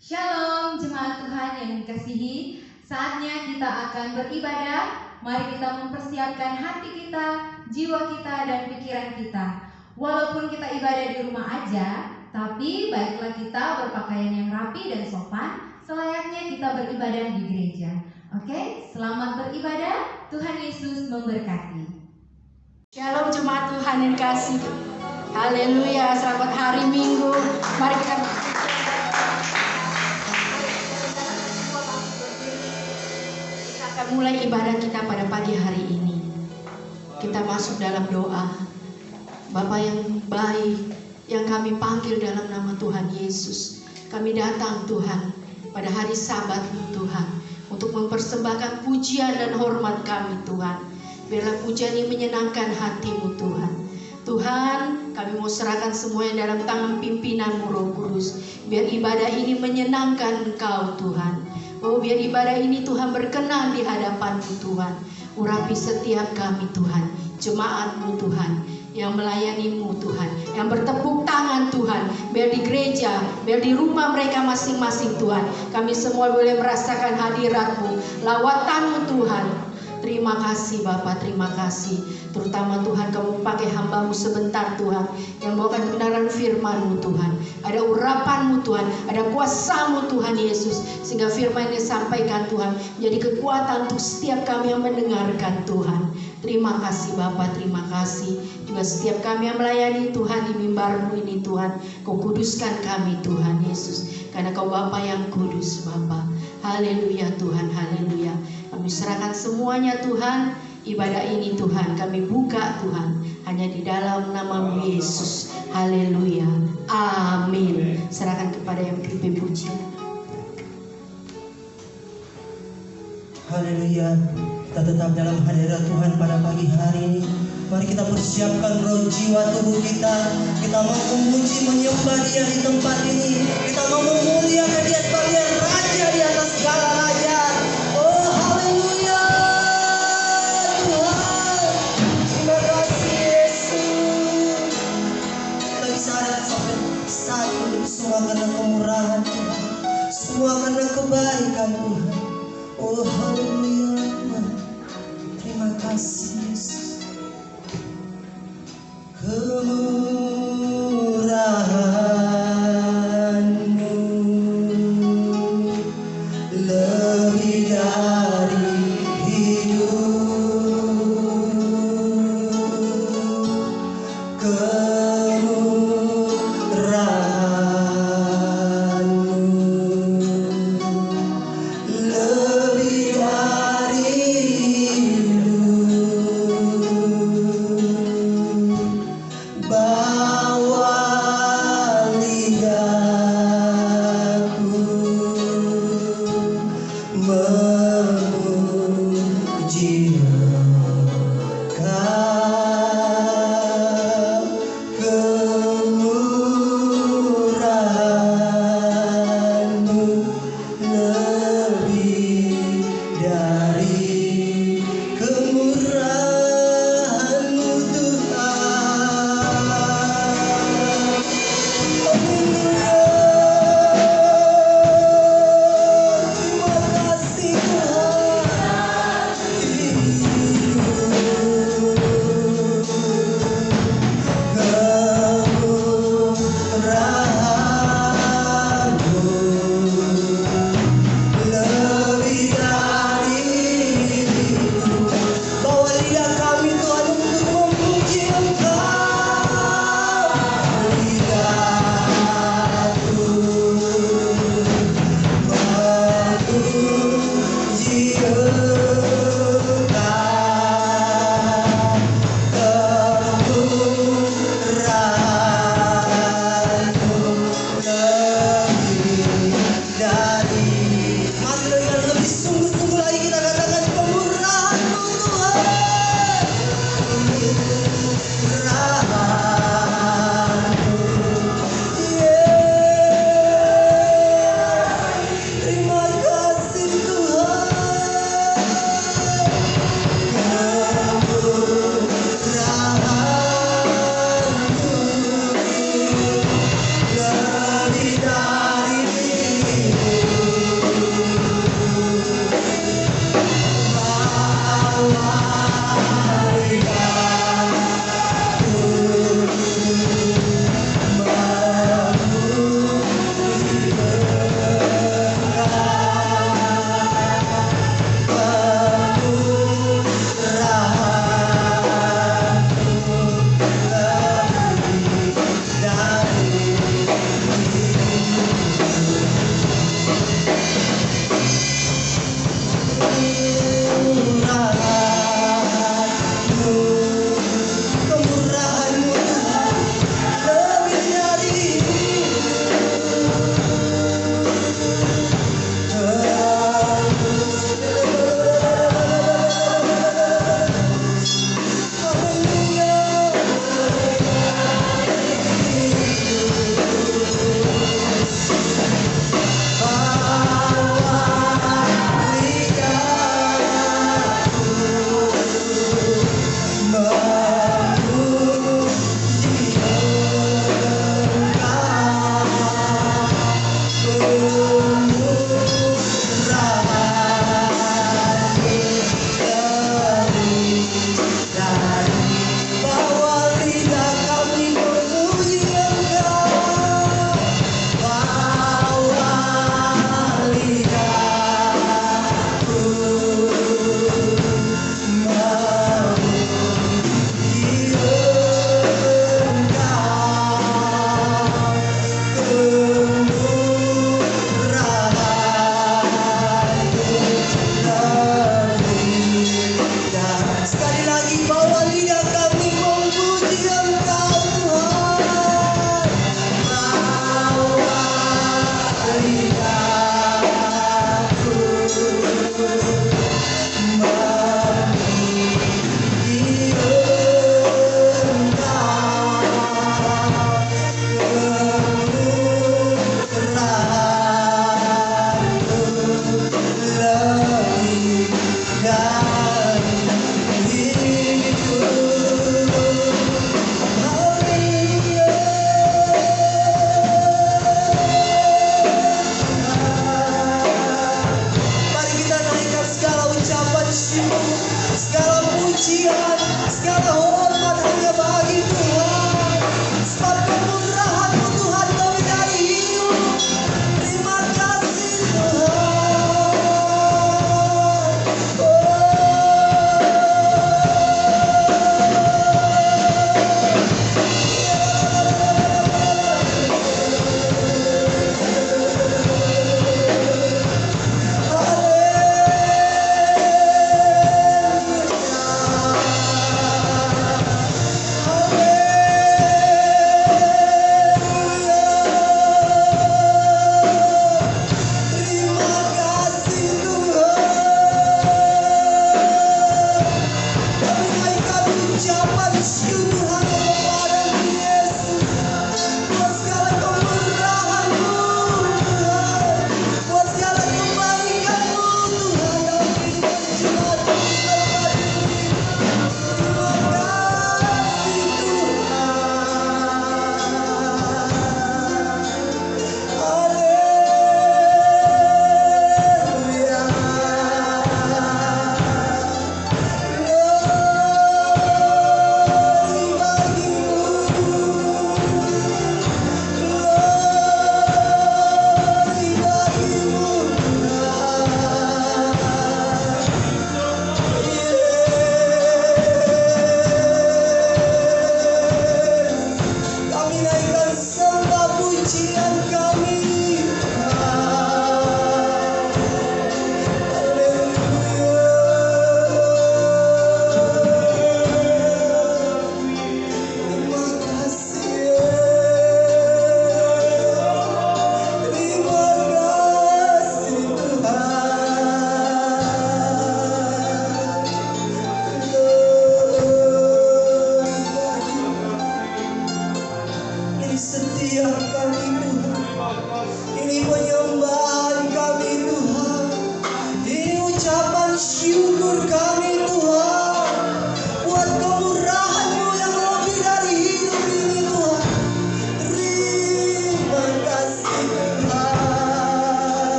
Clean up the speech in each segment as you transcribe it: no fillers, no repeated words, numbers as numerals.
Shalom jemaat Tuhan yang dikasihi. Saatnya kita akan beribadah. Mari kita mempersiapkan hati kita, jiwa kita, dan pikiran kita. Walaupun kita ibadah di rumah aja, tapi baiklah kita berpakaian yang rapi dan sopan, selayaknya kita beribadah di gereja. Oke, selamat beribadah. Tuhan Yesus memberkati. Shalom jemaat Tuhan yang dikasih. Haleluya, selamat hari Minggu. Mari kita akan mulai ibadah kita pada pagi hari ini. Kita masuk dalam doa. Bapa yang baik, yang kami panggil dalam nama Tuhan Yesus. Kami datang Tuhan pada hari Sabat Tuhan, untuk mempersembahkan pujian dan hormat kami Tuhan. Biarlah pujian ini menyenangkan hati-Mu Tuhan. Tuhan, kami mau serahkan semuanya dalam tangan pimpinan-Mu Roh Kudus. Biar ibadah ini menyenangkan Engkau Tuhan. Oh, biar ibadah ini Tuhan berkenan di hadapan-Mu Tuhan. Urapi setiap kami Tuhan, jemaat-Mu Tuhan, yang melayani-Mu Tuhan, yang bertepuk tangan Tuhan. Biar di gereja, biar di rumah mereka masing-masing Tuhan, kami semua boleh merasakan hadirat-Mu, lawatan-Mu Tuhan. Terima kasih Bapak, terima kasih. Terutama Tuhan, Kamu pakai hamba-Mu sebentar Tuhan, yang bawakan kebenaran firman-Mu Tuhan. Ada urapan-Mu Tuhan, ada kuasa-Mu Tuhan Yesus, sehingga firman yang disampaikan Tuhan menjadi kekuatan untuk setiap kami yang mendengarkan Tuhan. Terima kasih Bapak, terima kasih. Juga setiap kami yang melayani Tuhan di mimbar-Mu ini Tuhan, Kau kuduskan kami Tuhan Yesus, karena Kau Bapa yang kudus Bapak. Haleluya Tuhan, haleluya. Kami serahkan semuanya Tuhan, ibadah ini Tuhan kami buka Tuhan, hanya di dalam nama Yesus. Haleluya, amin. Serahkan kepada yang beri pujian. Haleluya, kita tetap dalam hadirat Tuhan pada pagi hari ini. Mari kita persiapkan roh jiwa tubuh kita. Kita mau memuji menyembah Dia di tempat ini. Kita mau memuliakan Dia sebagai Raja di atas segala raja. Oh haleluya Tuhan, terima kasih Yesus. Kita bisa ada sampai saat ini semua karena kemurahan Tuhan, semua karena kebaikan Tuhan. Oh haleluya Tuhan, terima kasih Yesus. Kemurahan-Mu lebih dari hidup, kemurahan-Mu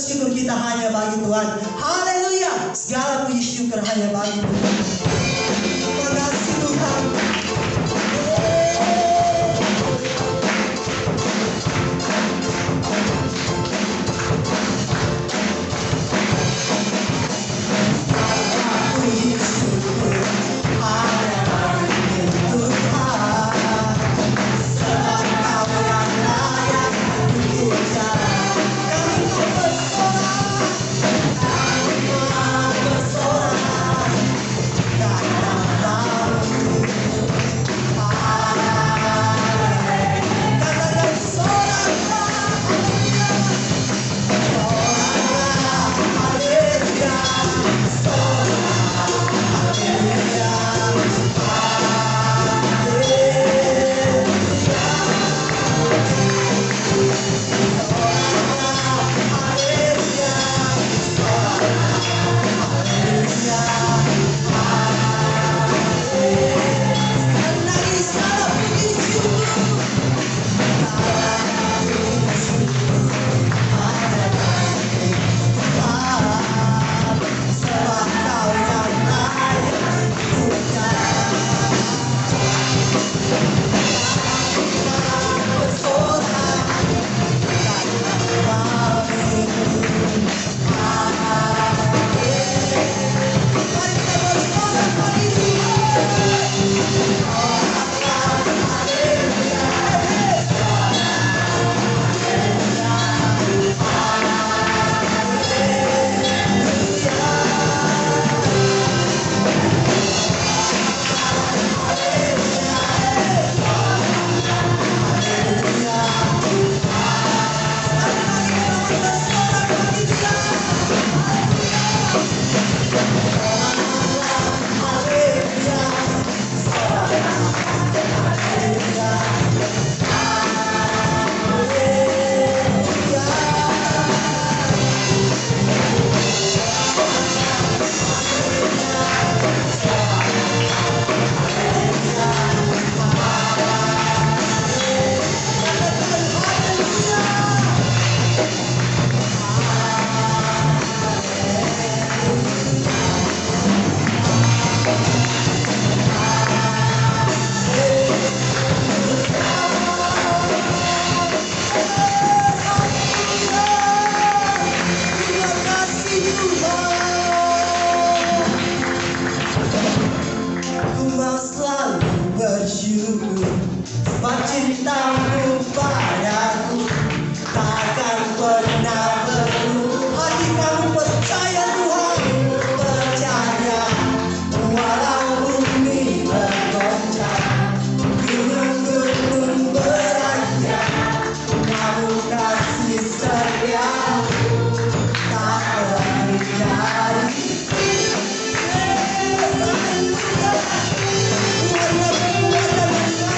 bersyukur kita hanya bagi Tuhan. Haleluya. Segala puji syukur hanya bagi Tuhan. Terima kasih Tuhan. Sebab cintamu padaku takkan pernah berlalu. Hati kamu percaya Tuhan, percaya. Walau bumi bergoncang, gunung-gunung beranjak, kamu kasih setiamu tak pernah jadi. Haleluya. Tuhan yang menguatkan hatiku.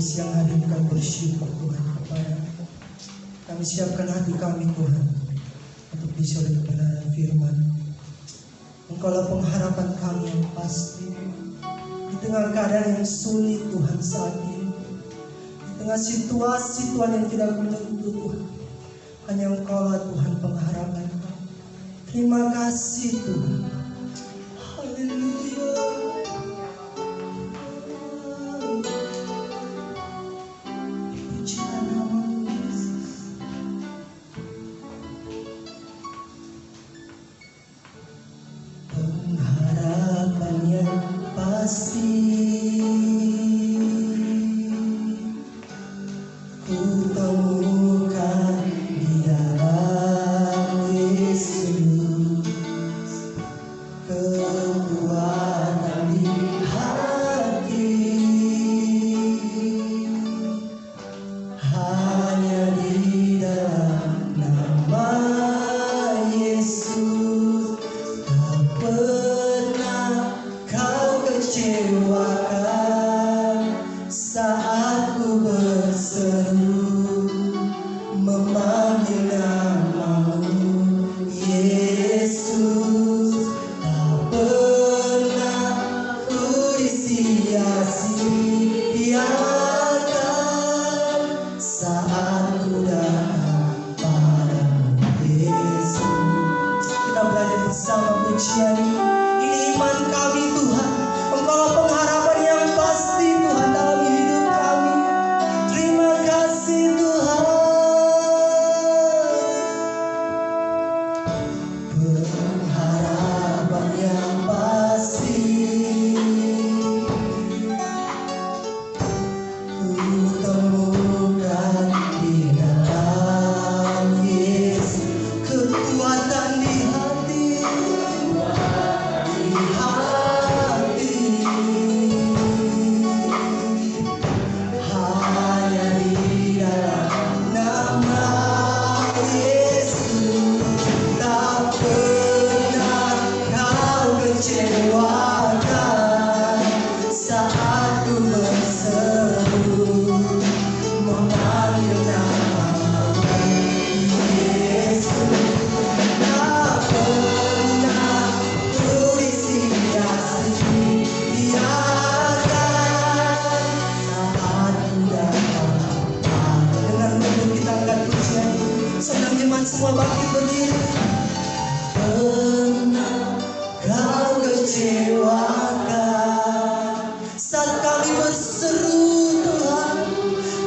siang hari ini kami bersyukur Tuhan kepada kami siapkan hati kami Tuhan untuk disuruh kebenaran firman. Engkaulah pengharapan kami yang pasti di tengah keadaan yang sulit Tuhan saat ini, di tengah situasi Tuhan yang tidak menentu Tuhan. Hanya Engkaulah Tuhan pengharapan kami. Terima kasih Tuhan. Haleluya. Pujilah nama-Mu Yesus. Pengharapan yang pasti ku temukan di dalam Yesus, kekuatan di hati hanya di dalam nama Yesus. Tak pernah kau kecewakan saat ku berseru memanggil nama-Mu Yesus. Tak pernah ku disia-siakan saat ku datang padamu Yesus. Kita belajar bersama pujian ini. Ini iman kami Tuhan. Engkaulah pengharapan yang pasti Tuhan dalam hidup kami. Terima kasih Tuhan. Pengharapan yang pasti ku temukan di dalam Yesus, kekuatan di hati hanya di dalam nama Yesus. Tak pernah kau kecewakan saat ku berseru memanggil nama-Mu Yesus. Tak pernah ku disia-siakan saat ku datang. Dengan menu kita angkat pujian ini. Senang jemaat semua bangkit berdiri. Pernah kau kecewakan saat kami berseru Tuhan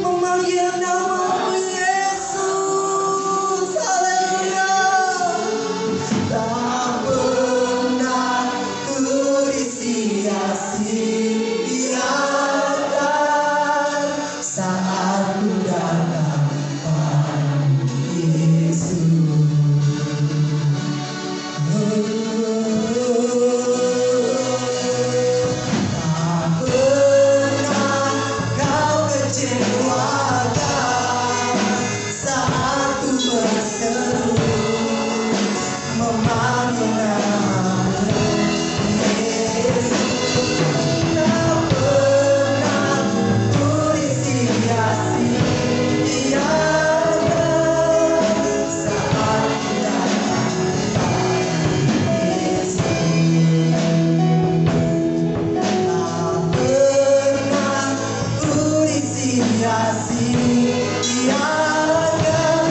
memanggil nama-Mu Yesus. Haleluya. Tak pernah ku disia-siakan saat ku datang padamu Yesus. Tak pernah kau kecewakan saat ku berseru memanggil nama-Mu Yesus. Tak pernah ku disia-siakan saat ku datang padamu Yesus. Tak pernah ku disia-siakan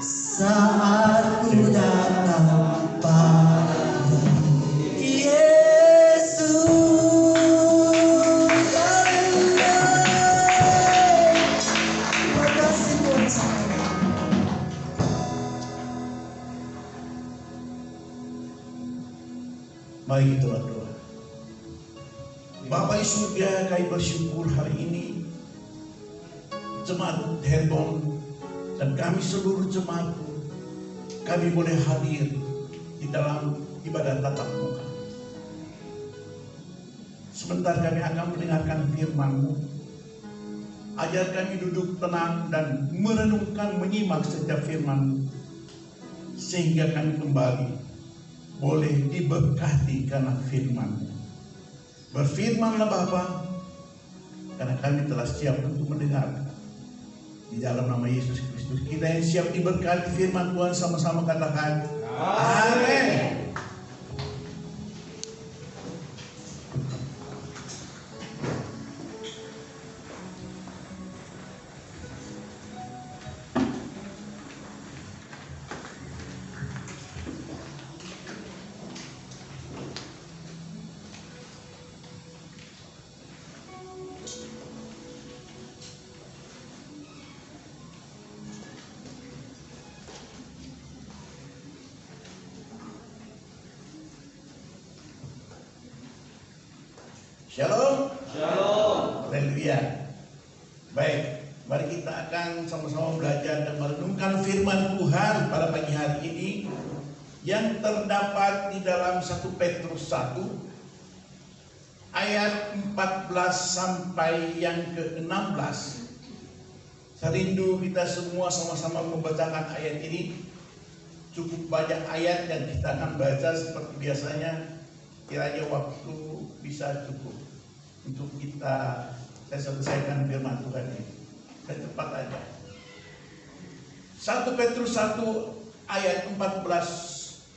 saat ku datang padamu Yesus. Haleluya. Terima kasih Tuhan. Mari kita berdoa. Bapa di surga, kami bersyukur hari ini jemaat Herborn dan kami seluruh jemaat kami boleh hadir di dalam ibadah tatap muka. Sebentar kami akan mendengarkan firman-Mu. Ajar kami duduk tenang dan merenungkan, menyimak setiap firman-Mu, sehingga kami kembali boleh diberkati karena firman-Mu. Berfirmanlah Bapa, karena kami telah siap untuk mendengar. Di dalam nama Yesus Kristus, kita yang siap diberkati firman Tuhan sama-sama katakan amin. Shalom. Shalom. Haleluya. Baik, mari kita akan sama-sama belajar dan merenungkan firman Tuhan pada pagi hari ini yang terdapat di dalam 1 Petrus 1 ayat 14 sampai yang ke-16. Saya rindu kita semua sama-sama membacakan ayat ini. Cukup banyak ayat yang kita akan baca seperti biasanya. Kiranya waktu bisa cukup untuk kita selesaikan firman Tuhan ini. Dan cepat aja. 1 Petrus 1 ayat 14.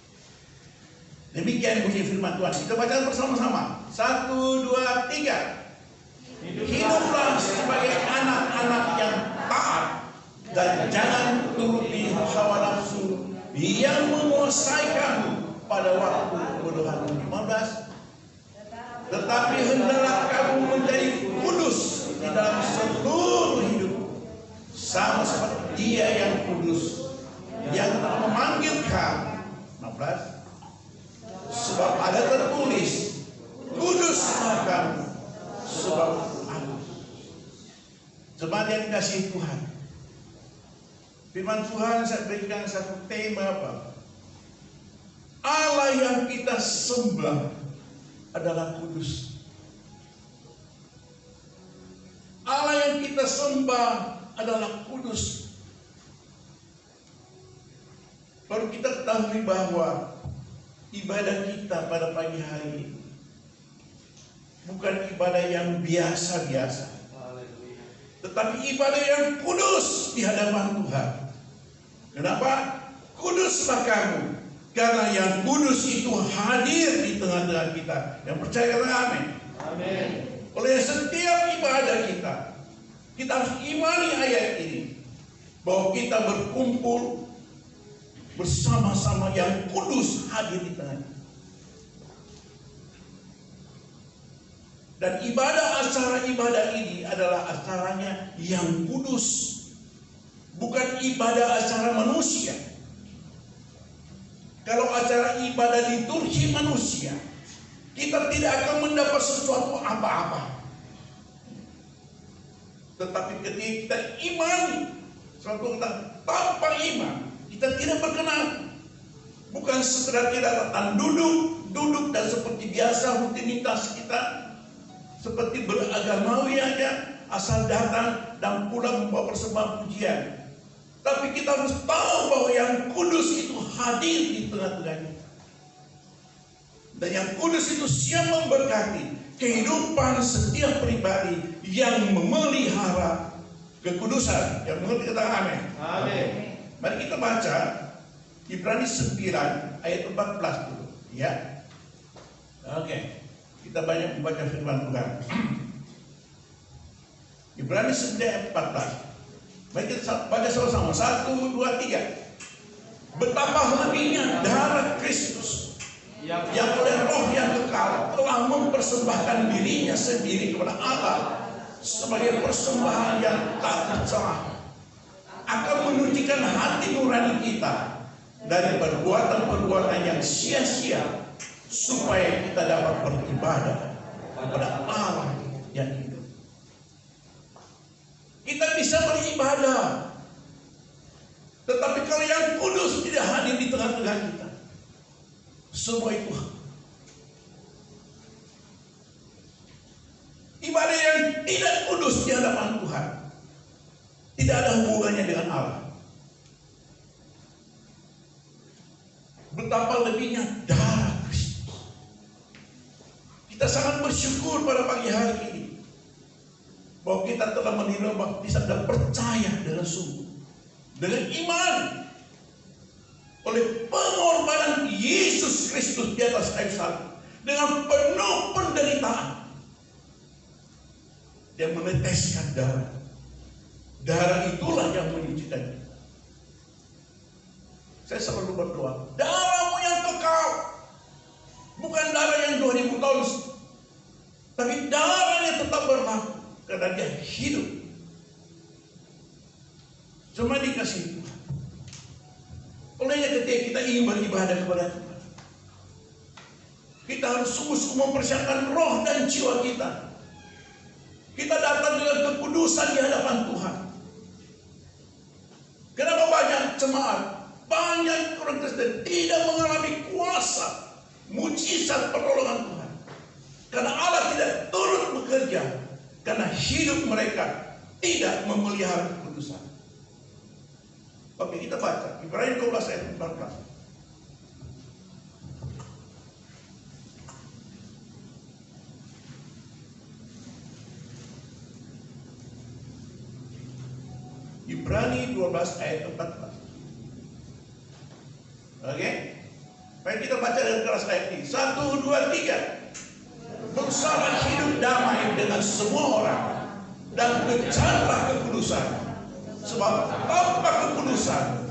Demikian bunyi firman Tuhan. Kita baca bersama-sama. 1, 2, 3. Hiduplah sebagai anak-anak yang taat dan jangan turuti hawa nafsu yang menguasai kamu pada waktu kebodohan. 15. Tetapi hendaklah kamu menjadi kudus di dalam seluruh hidup, sama seperti Dia yang kudus yang telah memanggil kamu. 16. Sebab ada tertulis, kuduslah kamu sebab aku. Jemaat yang dikasihi Tuhan, firman Tuhan saya berikan satu tema apa? Allah yang kita sembah adalah kudus. Allah yang kita sembah adalah kudus. Baru kita ketahui bahwa ibadah kita pada pagi hari ini bukan ibadah yang biasa-biasa, tetapi ibadah yang kudus di hadapan Tuhan. Kenapa? Kuduslah kamu, karena yang kudus itu hadir di tengah-tengah kita. Yang percaya katakan amin. Amin. Oleh setiap ibadah kita harus imani ayat ini, bahwa kita berkumpul bersama-sama yang kudus hadir di tengah. Dan acara ibadah ini adalah acaranya yang kudus, bukan ibadah acara manusia. Kalau acara ibadah liturgi manusia, kita tidak akan mendapat sesuatu apa-apa. Tetapi ketika kita imani suatu tentang tanpa iman, kita tidak berkenan. Bukan sekedar kita datang duduk dan seperti biasa rutinitas kita, seperti beragamawi aja, asal datang dan pulang membawa persembahan pujian. Tapi kita harus tahu bahwa yang kudus itu hadir di tengah-tengah kita. Dan yang kudus itu siap memberkati kehidupan setiap pribadi yang memelihara kekudusan. Yang mengerti kata amin. Amin. Mari kita baca Ibrani 9 ayat 14 dulu, ya. Oke. Kita banyak membaca firman Tuhan. Ibrani 9 ayat 14. Mari kita baca sama-sama. 1, 2, 3. Betapa lebihnya darah Kristus yang oleh Roh yang kekal telah mempersembahkan dirinya sendiri kepada Allah sebagai persembahan yang tak tercelah, akan menyucikan hati nurani kita dari perbuatan-perbuatan yang sia-sia, supaya kita dapat beribadah kepada Allah yang hidup. Kita bisa beribadah, tetapi kalau yang kudus tidak hadir di tengah-tengah kita, semua itu ibadah yang tidak kudus di hadapan Tuhan, tidak ada hubungannya dengan Allah. Betapa lebihnya darah Kristus. Kita Kita sangat bersyukur pada pagi hari ini bahwa kita telah menerima baptisan dan percaya dengan sungguh, dengan iman, oleh pengorbanan Yesus Kristus di atas kayu salib, dengan penuh penderitaan. Dia meneteskan darah. Darah itulah yang menyucikan kita. Saya selalu berdoa, darahmu yang kekal, bukan darah yang 2000 tahun, tapi darah yang tetap berlaku karena dia hidup. Cuma dikasih Tuhan. Olehnya ketika kita ingin beribadah kepada Tuhan, kita harus sungguh-sungguh mempersiapkan roh dan jiwa kita. Kita datang dengan kekudusan di hadapan Tuhan. Kenapa banyak jemaat, banyak orang Kristen tidak mengalami kuasa, mujizat pertolongan Tuhan? Karena Allah tidak turut bekerja, karena hidup mereka tidak memelihara kekudusan. Oke, kita baca Ibrani 12 ayat 14. Ibrani 12 ayat 14. Oke? Baik, kita baca dengan keras ayat ini. 1, 2, 3. Berusaha hidup damai dengan semua orang dan kejarlah kekudusan, sebab tanpa kekudusan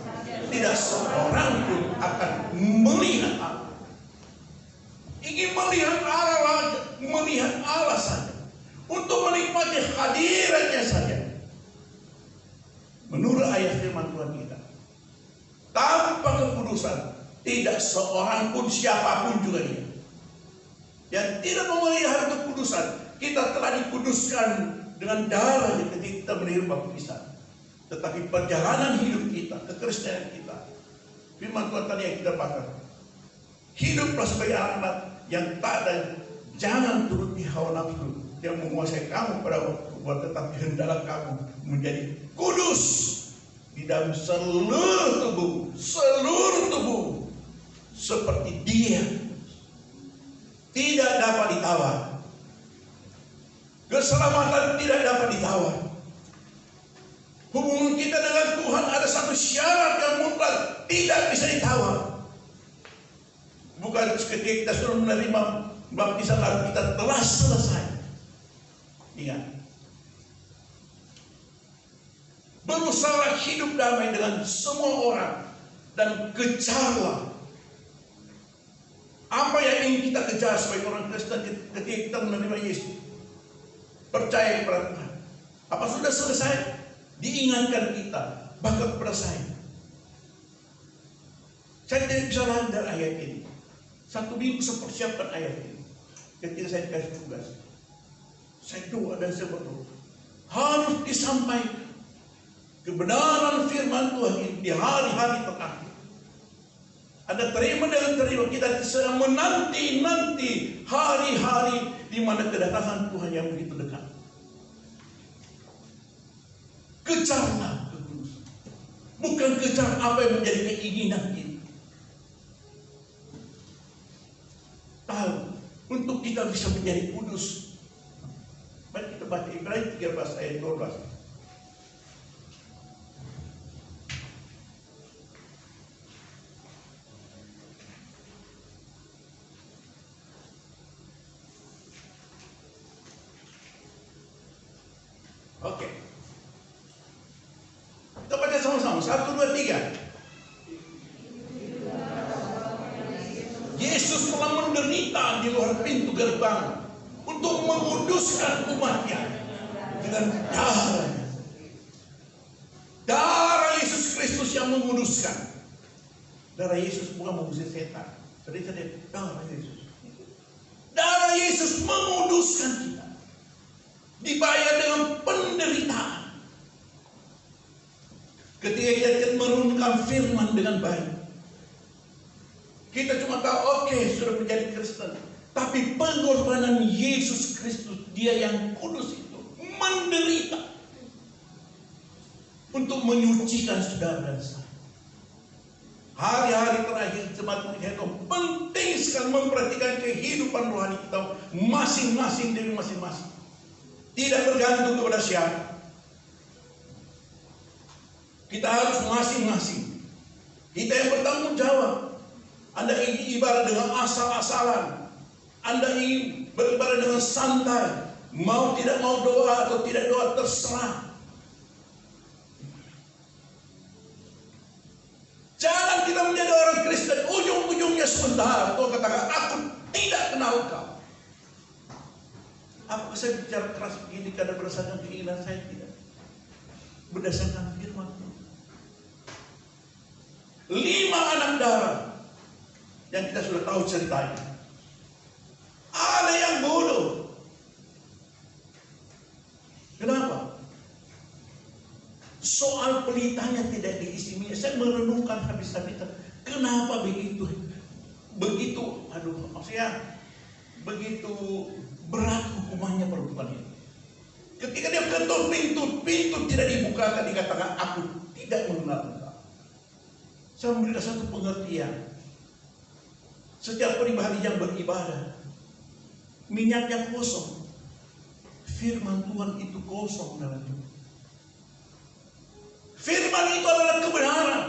tidak seorang pun akan melihat Allah. Ingin melihat Allah saja, untuk menikmati hadiratnya saja. Menurut ayat firman Tuhan kita, tanpa kekudusan tidak seorang pun, siapapun juga dia yang tidak memelihara kekudusan. Kita telah dikuduskan dengan darah ketika kita menerima baptisan, tetapi perjalanan hidup kita, kekristenan kita, firman Tuhan tadi yang kita baca, hiduplah sebagai anak yang tak ada, jangan turuti hawa nafsu yang menguasai kamu pada waktu, tetapi hendaklah kamu menjadi kudus di dalam seluruh tubuh, seperti Dia. Tidak dapat ditawar. Keselamatan tidak dapat ditawar. Hubungan kita dengan Tuhan ada satu syarat yang mutlak, tidak bisa ditawar. Bukan ketika kita sudah menerima baptisan lalu kita telah selesai. Ingat, berusaha hidup damai dengan semua orang dan kejarlah apa yang ingin kita kejar sebagai orang Kristen ketika kita menerima Yesus, percaya kepada Tuhan. Apa sudah selesai? Diingatkan kita, bahkan kepada saya tidak bisa lain dari ayat ini. 1 minggu saya persiapkan ayat ini. Ketika saya dikasih tugas, saya doa dan saya berdoa, harus disampaikan kebenaran firman Tuhan ini di hari-hari terakhir. Ada terima dengan terima, kita sedang menanti hari-hari di mana kedatangan Tuhan yang begitu dekat. Kejarlah kekudusan, bukan kejar apa yang menjadi keinginan kita. Tahu, untuk kita bisa menjadi kudus. Mari kita baca Ibrani 13 ayat 12. Oke. Kita baca sama-sama. 1, 2, 3. Yesus telah menderita di luar pintu gerbang untuk menguduskan umatnya dengan darahnya. Darah Yesus Kristus yang menguduskan. Darah Yesus bukan mengusir setan. Tadi darah Yesus. Darah Yesus menguduskan kita. Dibayar dengan penderitaan. Ketika kita merenungkan firman dengan baik, kita cuma tahu oke, sudah menjadi Kristen, tapi pengorbanan Yesus Kristus, Dia yang kudus itu menderita untuk menyucikan saudara dan saya. Hari-hari terakhir jemaat itu penting sekali memperhatikan kehidupan rohani kita masing-masing demi masing-masing. Tidak bergantung kepada siapa. Kita harus masing-masing. Kita yang bertanggung jawab. Anda ingin ibadah dengan asal-asalan, Anda ingin beribadah dengan santai, mau tidak mau doa atau tidak doa terserah. Jangan kita menjadi orang Kristen ujung-ujungnya sebentar Tuhan katakan aku tidak kenal kau. Apakah saya bicara keras begini karena berdasarkan keinginan saya? Tidak. Berdasarkan firman Tuhan. 5 anak darah yang kita sudah tahu ceritanya. Ada yang bodoh. Kenapa? Soal pelitanya tidak diisi minyak. Saya merenungkan habis-habisan. Kenapa begitu? Maksudnya begitu berat hukumannya perempuan ini. Ketika dia ketuk pintu tidak dibukakan, dikatakan aku tidak mengenal engkau. Saya memberikan satu pengertian. Setiap pribadi yang beribadah, minyaknya kosong, firman Tuhan itu kosong dalam hidup. Firman itu adalah kebenaran.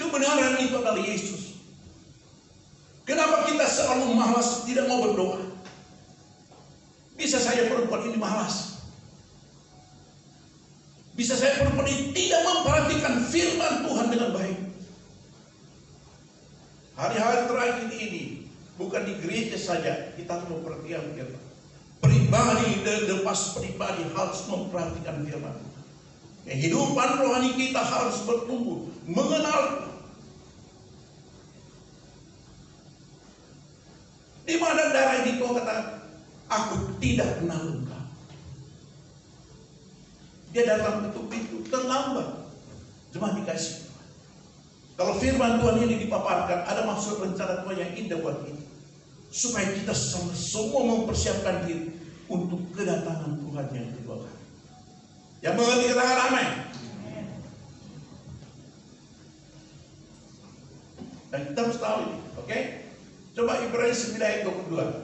Kebenaran itu adalah Yesus. Kenapa kita selalu malas tidak mau berdoa? Bisa saya perempuan ini malas. Bisa saya perempuan ini tidak memperhatikan firman Tuhan dengan baik. Hari-hari terakhir ini bukan di gereja saja kita harus memperhatikan firman. Pribadi dan lepas pribadi harus memperhatikan firman. Kehidupan rohani kita harus bertumbuh, mengenal. Di mana darah ini Tuhan kata, aku tidak kenal engkau. Dia datang ketuk pintu terlambat. Jemaat dikasih. Kalau firman Tuhan ini dipaparkan, ada maksud rencana Tuhan yang indah buat kita. Supaya kita semua mempersiapkan diri untuk kedatangan Tuhan yang kedua kali. Yang mengerti katakan amin. Dan kita harus tahu ini, oke? Coba Ibrani 9 ayat 22.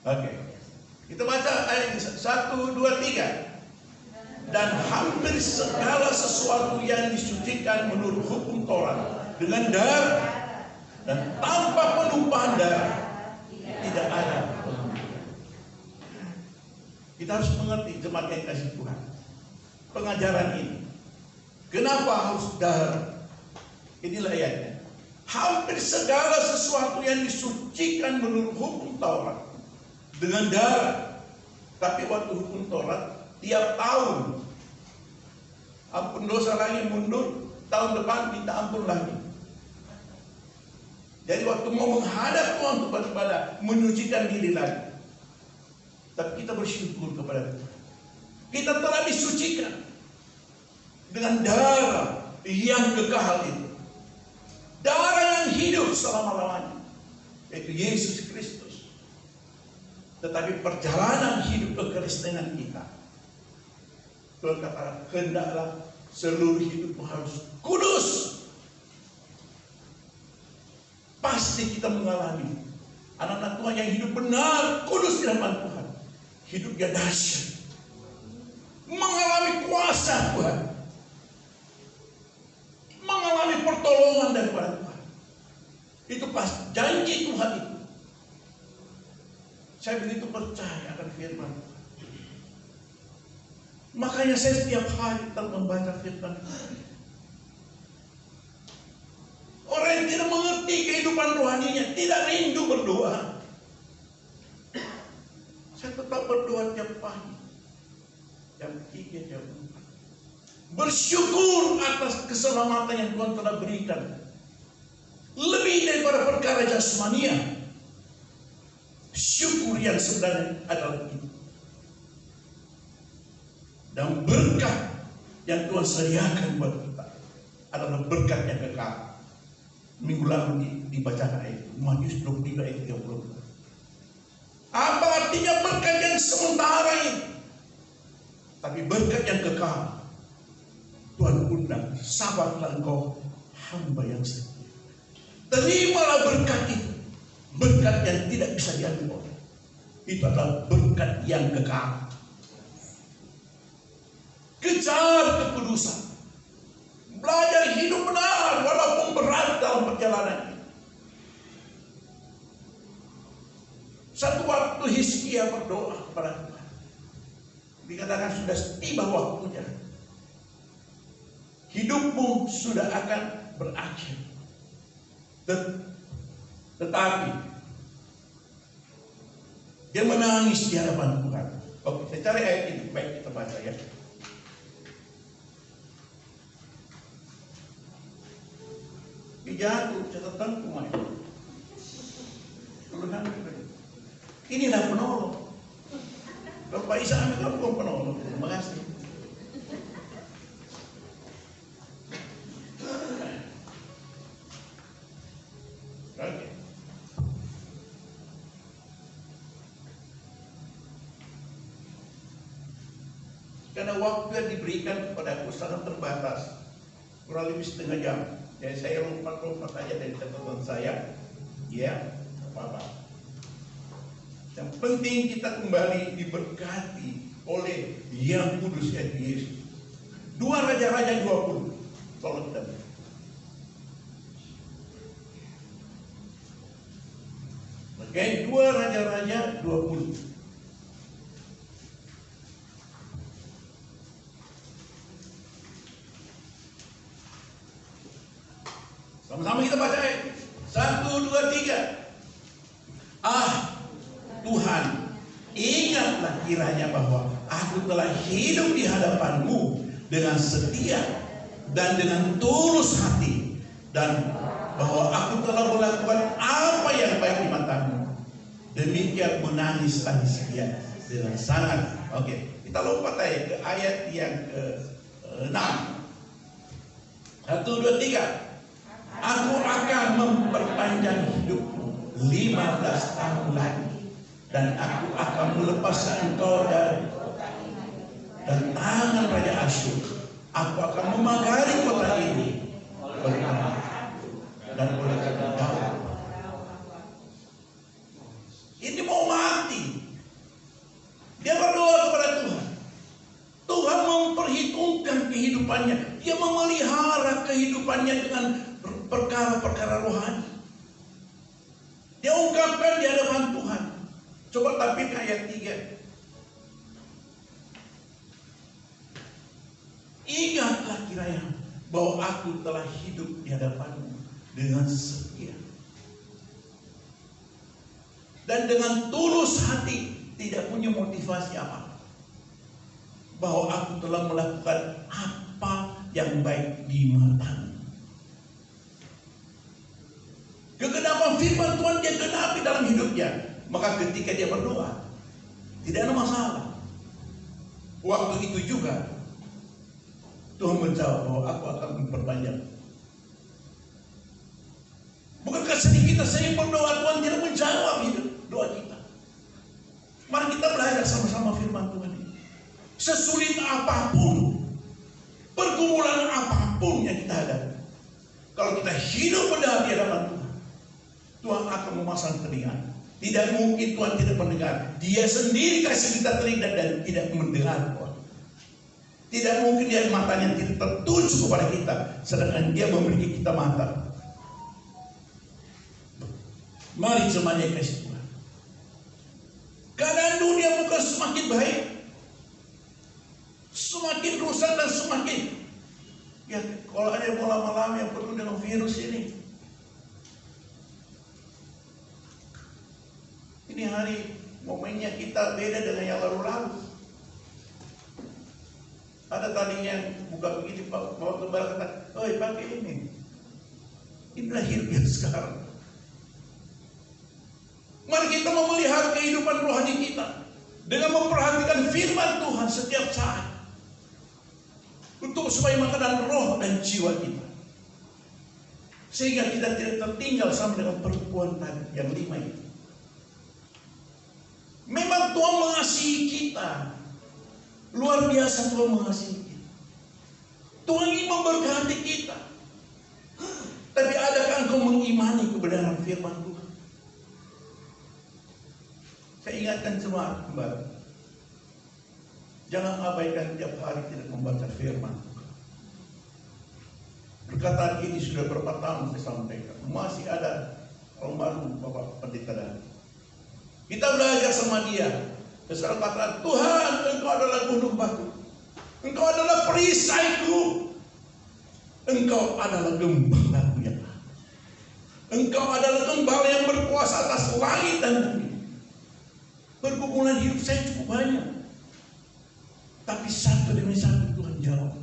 Oke. Kita baca ayat 1, 2, 3. Dan hampir segala sesuatu yang disucikan menurut hukum Taurat dengan darah dan tanpa penumpahan darah tidak ada. Kita harus mengerti jemaat yang kasih Tuhan pengajaran ini. Kenapa harus darah? Inilah ayatnya. Hampir segala sesuatu yang disucikan menurut hukum Taurat dengan darah. Tapi waktu hukum Taurat tiap tahun ampun dosa lagi mundur, tahun depan minta ampun lagi. Jadi waktu mau menghadap Tuhan untuk beribadah, menyucikan diri lagi. Tapi kita bersyukur kepada Tuhan. Kita telah disucikan dengan darah yang kekal itu. Darah yang hidup selama-lamanya, yaitu Yesus Kristus. Tetapi perjalanan hidup kekristenan kita, Tuhan kata, hendaklah seluruh hidupmu harus kudus. Pasti kita mengalami anak-anak Tuhan yang hidup benar, kudus di hadapan Tuhan. Hidupnya dahsyat, mengalami kuasa Tuhan, mengalami pertolongan daripada Tuhan. Itu pas janji Tuhan itu. Saya begitu percaya akan firman. Makanya saya setiap hari tetap membaca firman. Orang yang tidak mengerti kehidupan rohaninya tidak rindu berdoa. Saya tetap berdoa tiap pagi, jam 3, jam 4. Bersyukur atas keselamatan yang Tuhan telah berikan. Lebih daripada perkara jasmania, syukur yang sebenarnya adalah itu. Dan berkat yang Tuhan sediakan buat kita adalah berkat yang kekal. minggu lalu dibacakan ayat itu, Matius 23 ayat 30. Apa artinya berkat yang sementara ini? Tapi berkat yang kekal. Tuhan undang, sabarlah engkau hamba yang setia. Terimalah berkat itu. Berkat yang tidak bisa diambil orang. Itu adalah berkat yang kekal. Kejar kekudusan. Belajar hidup benar walaupun berat dalam perjalanan ini. Satu waktu Hizkia berdoa kepada Tuhan. Dikatakan sudah tiba waktunya. Hidupmu sudah akan berakhir. Tetapi dia menangis di hadapan Tuhan. Oke, saya cari ayat ini. Baik, kita baca ya. Jatuh catatan pemain. Inilah penolong. Bapak Isa ambil kamu penolong. Terima kasih. Oke. Karena waktu yang diberikan kepada aku sangat terbatas, kurang lebih setengah jam. Ya, saya lompat aja dari catatan saya. Ya, apa-apa. Yang penting kita kembali diberkati oleh Yang Kudus yaitu Yesus. 2 Raja-Raja 20. Tolong kita baca. Oke, 2 Raja-Raja 20. Sama-sama kita baca ya. 1, 2, 3. Ah, Tuhan, ingatlah kiranya bahwa aku telah hidup di hadapan-Mu dengan setia dan dengan tulus hati, dan bahwa aku telah melakukan apa yang baik di mata-Mu. Demikian menangis tangis dia dengan sangat. Oke, kita lompat aja ke ayat yang ke-6. 1, 2, 3. Aku akan memperpanjang hidupmu 15 tahun lagi, dan aku akan melepaskan engkau dari tangan Raja Asyur. Aku akan memagari kota ini oleh karena dan oleh karena Daud. Ini mau mati. Dia berdoa kepada Tuhan. Tuhan memperhitungkan kehidupannya. Dia memelihara kehidupannya dengan perkara-perkara rohani. Dia ungkapkan di hadapan Tuhan. Coba tampilkan ayat 3. Ingatlah kiranya bahwa aku telah hidup di hadapan-Mu dengan setia dan dengan tulus hati, tidak punya motivasi apa, bahwa aku telah melakukan apa yang baik di mata-Mu. Kegenapan firman Tuhan dia genapi dalam hidupnya. Maka ketika dia berdoa, tidak ada masalah. Waktu itu juga Tuhan menjawab bahwa aku akan memperpanjang. Bukankah sedih kita sering berdoa, Tuhan tidak menjawab hidup doa kita. Mari kita belajar sama-sama firman Tuhan ini. Sesulit apapun, pergumulan apapun yang kita hadapi, kalau kita hidup benar di hadapan Tuhan, Tuhan akan memasang telinga. Tidak mungkin Tuhan tidak mendengar. Dia sendiri kasih kita telinga dan tidak mendengar Tuhan. Tidak mungkin dia matanya tidak tertuju kepada kita, sedangkan dia memiliki kita mata. Mari jemaat yang kasih Tuhan. Keadaan dunia bukan semakin baik, semakin rusak dan semakin. Ya, kalau ada yang mau lama-lama yang penuh dengan virus ini. Ini hari momennya kita beda dengan yang lalu-lalu. Ada tadi yang buka begini, bawa kembali kata, oi pakai ini. Inilah hidup yang sekarang. Mari kita memelihara kehidupan rohani kita dengan memperhatikan firman Tuhan setiap saat, untuk supaya makanan roh dan jiwa kita. Sehingga kita tidak tertinggal sama dengan perempuan tadi yang 5 itu. Memang Tuhan mengasihi kita. Luar biasa Tuhan mengasihi kita. Tuhan ingin memberkati kita. Tapi adakah engkau mengimani kebenaran firman Tuhan? Saya ingatkan semua kembali. Jangan abaikan tiap hari tidak membaca firman Tuhan. Perkataan ini sudah berapa tahun saya sampaikan. Masih ada almarhum Bapak Pendeta Dan. Kita belajar sama dia. Sesuatu kata, Tuhan, engkau adalah gunung batu. Engkau adalah perisaiku. Engkau adalah gembalaku yang ada. Engkau adalah gembala yang berkuasa atas langit dan bumi. Pergumulan hidup saya cukup banyak. Tapi satu demi satu Tuhan jawab.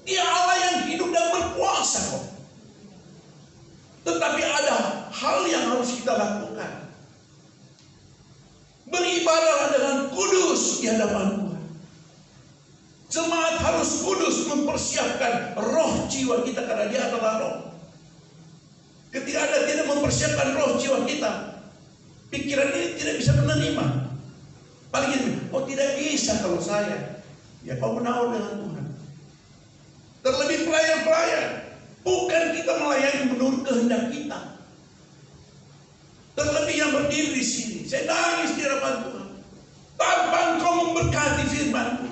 Dia Allah yang hidup dan berkuasa kok. Tetapi ada hal yang harus kita lakukan. Beribadahlah dengan kudus di hadapan Tuhan. Jemaat harus kudus mempersiapkan roh jiwa kita karena dia adalah roh. Ketika Anda tidak mempersiapkan roh jiwa kita, pikiran ini tidak bisa menerima. Paling ini, oh tidak bisa kalau saya. Ya kau menaur dengan Tuhan. Terlebih pelayan-pelayan, bukan kita melayani menurut kehendak kita. Terlebih yang berdiri di sini, saya nangis di hadapan Tuhan. Tanpa engkau memberkati firman-Mu,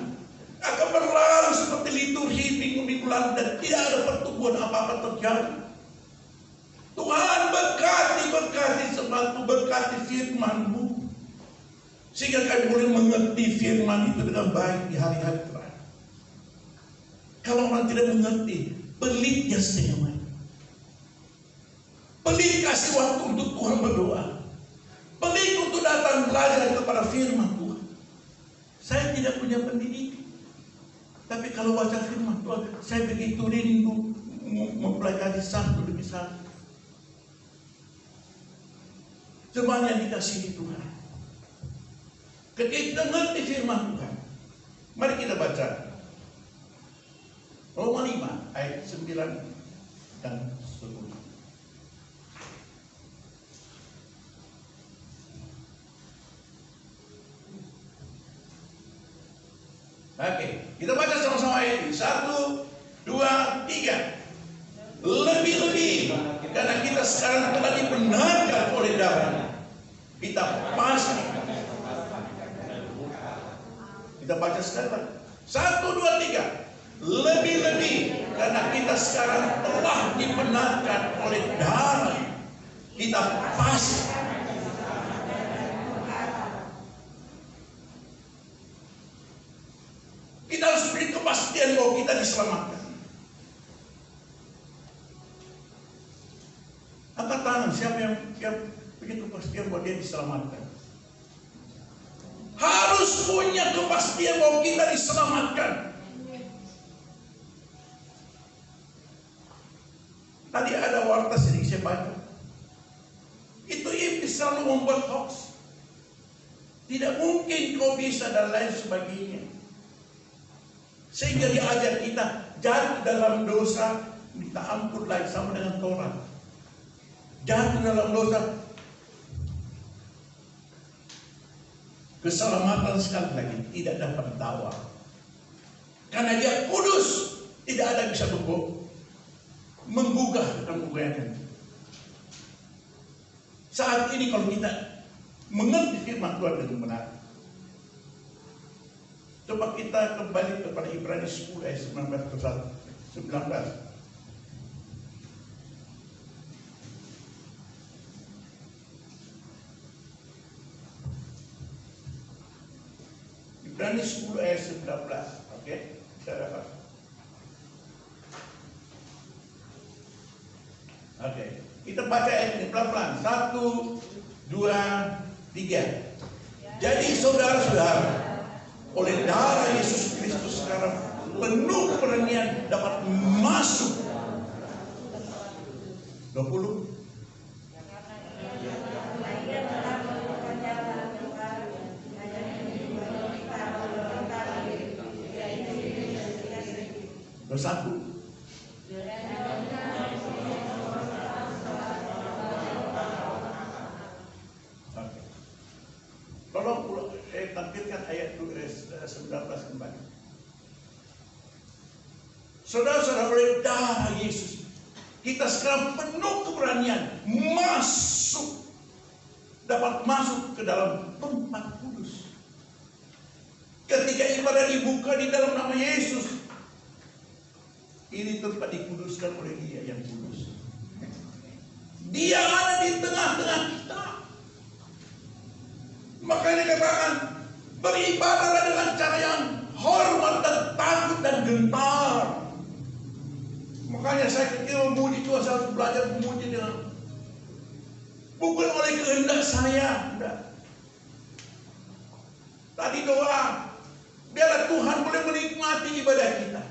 akan berlalu seperti liturgi minggu-minggu lalu dan tidak ada pertumbuhan apa-apa terjadi. Tuhan berkati sesuatu, berkati firman-Mu, sehingga kami boleh mengerti firman itu dengan baik di hari-hari terakhir. Kalau orang tidak mengerti, pelit dia setengah mati. Pelit kasih waktu untuk Tuhan berdoa. Pelit untuk datang belajar kepada firman Tuhan. Saya tidak punya pendidikan, tapi kalau baca firman Tuhan, saya begitu rindu mempelajari satu demi satu. Jemaat yang dikasihi Tuhan, ketika kita mengerti firman Tuhan, mari kita baca Roma 5 ayat 9 dan 10. Oke, kita baca sama-sama ayat ini. 1, 2, 3. Lebih-lebih karena kita sekarang telah dibenarkan oleh darah, kita pasti. Kita baca sekali lagi. 1, 2, 3. Lebih-lebih karena kita sekarang telah dibenarkan oleh darah, kita pasti. Kita harus beri kepastian bahwa kita diselamatkan. Angkat tangan siapa yang punya kepastian bahwa dia diselamatkan. Harus punya kepastian bahwa kita diselamatkan. Tadi ada warta sedikit saya baca. Itu iblis selalu membuat hoax. Tidak mungkin kau bisa dan lain sebagainya. Sehingga dia ajar kita jatuh dalam dosa, minta ampun lagi sama dengan Torah. Jatuh dalam dosa, keselamatan sekali lagi tidak dapat ditawar. Karena dia kudus, tidak ada yang bisa menggugah dan menggoyahkan. Saat ini kalau kita mengerti firman Tuhan dengan benar, coba kita kembali kepada Ibrani 10 ayat 19. Ibrani 10 ayat 19. Oke, kita dapat. Oke, kita baca ayat ini pelan-pelan. 1, 2, 3. Jadi saudara-saudara, oleh darah Yesus Kristus sekarang penuh keberanian dapat masuk. 20. Bersatu. ke-19 kembali. Saudara-saudara, oleh darah Yesus, kita sekarang penuh keberanian dapat masuk ke dalam tempat kudus. Ketika ibadah dibuka di dalam nama Yesus, ini tempat dikuduskan oleh Dia yang kudus. Dia ada di tengah-tengah kita. Makanya dikatakan, beribadahlah dengan cara yang hormat dan takut dan gentar. Makanya saya ketika memuji Tuhan, saya harus belajar memuji dengan bukan oleh kehendak saya. Enggak. Tadi doa, biarlah Tuhan boleh menikmati ibadah kita.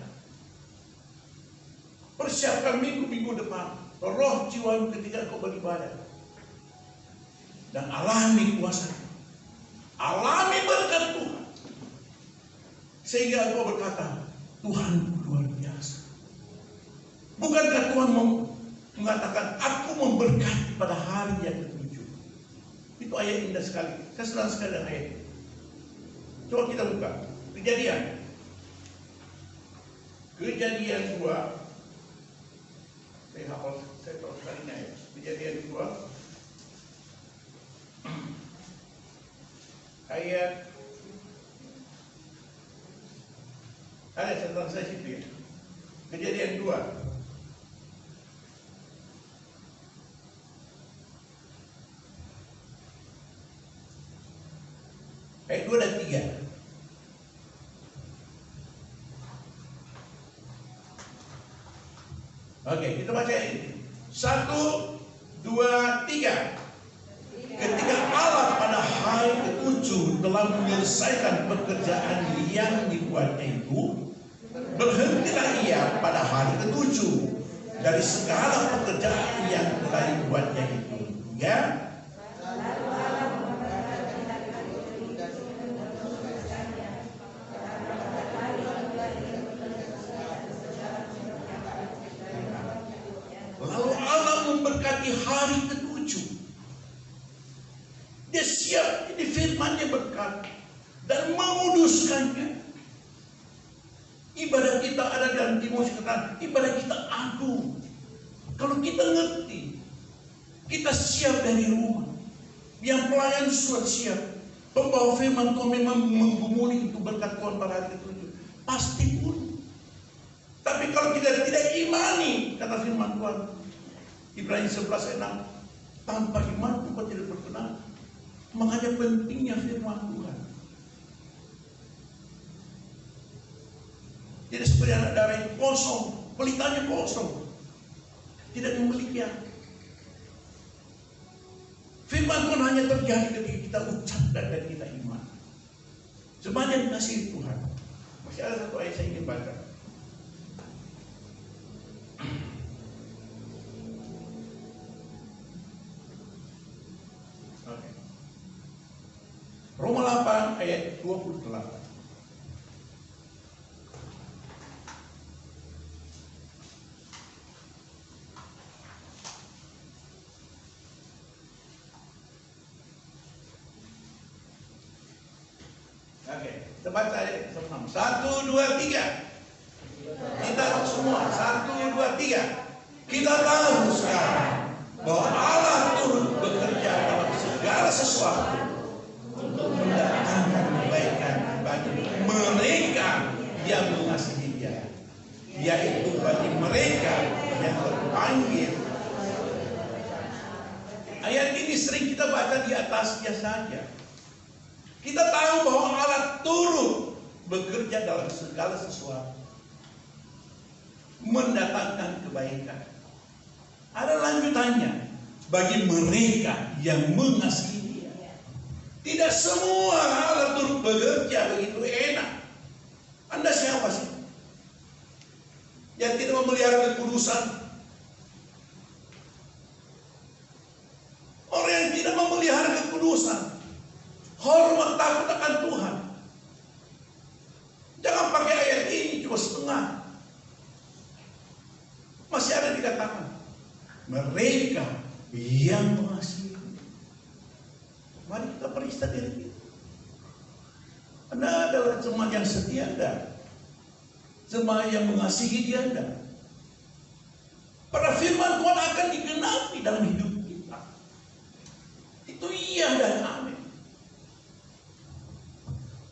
Persiapkan minggu-minggu depan roh jiwamu ketika kau beribadah, dan alami kuasa, alami berkat Tuhan, sehingga kau berkata, Tuhan luar biasa. Bukankah Tuhan mengatakan, aku memberkati pada hari yang ke-7? Itu ayat indah sekali. Saya senang sekali dengan ayat itu. Coba kita buka Kejadian 2. Saya hafal, saya tahu sekali ayat. Kejadian 2 ayat tentang saya situ ya. Kejadian 2 ayat 2 dan 3. Oke, kita baca ini. 1, 2, 3. Ketika Allah pada hari ke-7 telah menyelesaikan pekerjaan yang dibuatnya itu, berhentilah ia pada hari ke-7 dari segala pekerjaan yang telah dibuatnya itu. Ya. Lalu Allah memberkati hari ke-7. Dia siap, ini firman-Nya berkat dan menguduskannya. Ibadah kita ada dalam Timotius kata, ibadah kita agung. Kalau kita ngerti, kita siap dari rumah. Yang pelayan sudah siap. Pembawa firman Tuhan memang menggumuli untuk berkat Tuhan pada hari ke-7. Pasti pun. Tapi kalau kita tidak imani, kata firman Tuhan, Ibrani 11 ayat 6, tanpa iman Tuhan tidak berkenan. Makanya pentingnya firman Tuhan. Tidak seperti anak darah yang kosong, pelitanya kosong, tidak memiliki apa. Firman Tuhan hanya terjadi ketika kita ucapkan dan kita iman. Semuanya dikasihi Tuhan. Masih ada satu ayat saya ingin baca. Roma 8 ayat 28. Oke, kita baca ayat 1, 2, 3. Kita semua 1, 2, 3. Kita tahu sekarang bahwa Allah turut bekerja dalam segala sesuatu untuk mendatangkan kebaikan bagi mereka yang mengasihi Dia, yaitu bagi mereka yang terpanggil. Ayat ini sering kita baca di atasnya saja. Kita tahu bahwa Allah turut bekerja dalam segala sesuatu, mendatangkan kebaikan. Ada lanjutannya, bagi mereka yang mengasihi. Tidak semua Allah turut bekerja begitu enak. Anda siapa sih yang tidak memelihara kekudusan? Orang yang tidak memelihara kekudusan, hormat takut akan Tuhan. Jangan pakai ayat ini cuma setengah. Masih ada dikatakan mereka yang mengasihi. Mari kita periksa diri kita. Anda adalah jemaat yang setia, Anda. Jemaat yang mengasihi dia, Anda. Pada firman Tuhan akan digenapi dalam hidup kita. Itu iya dan amin.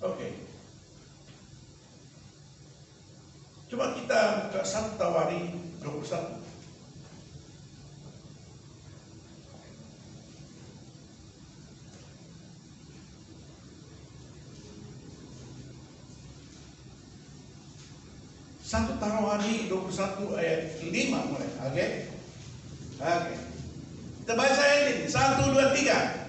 Oke. Coba kita buka 1 Tawari 21. Satu Tawari 21 ayat 5 mulai. Oke. Kita baca ini. 1, 2, 3.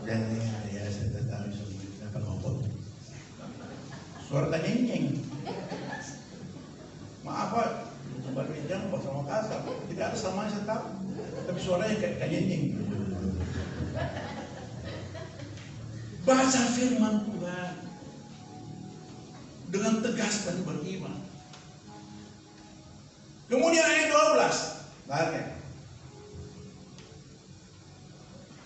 Dan ya saya tahu kenapa ngomong. Suara nyeng-nyeng. Maaf Pak, baru jangan Pak sama kasar. Tidak ada sama saya tahu. Tapi suaranya kayak nyeng-nyeng. Baca firman Tuhan dengan tegas dan beriman. Kemudian ayat 12. Lihat.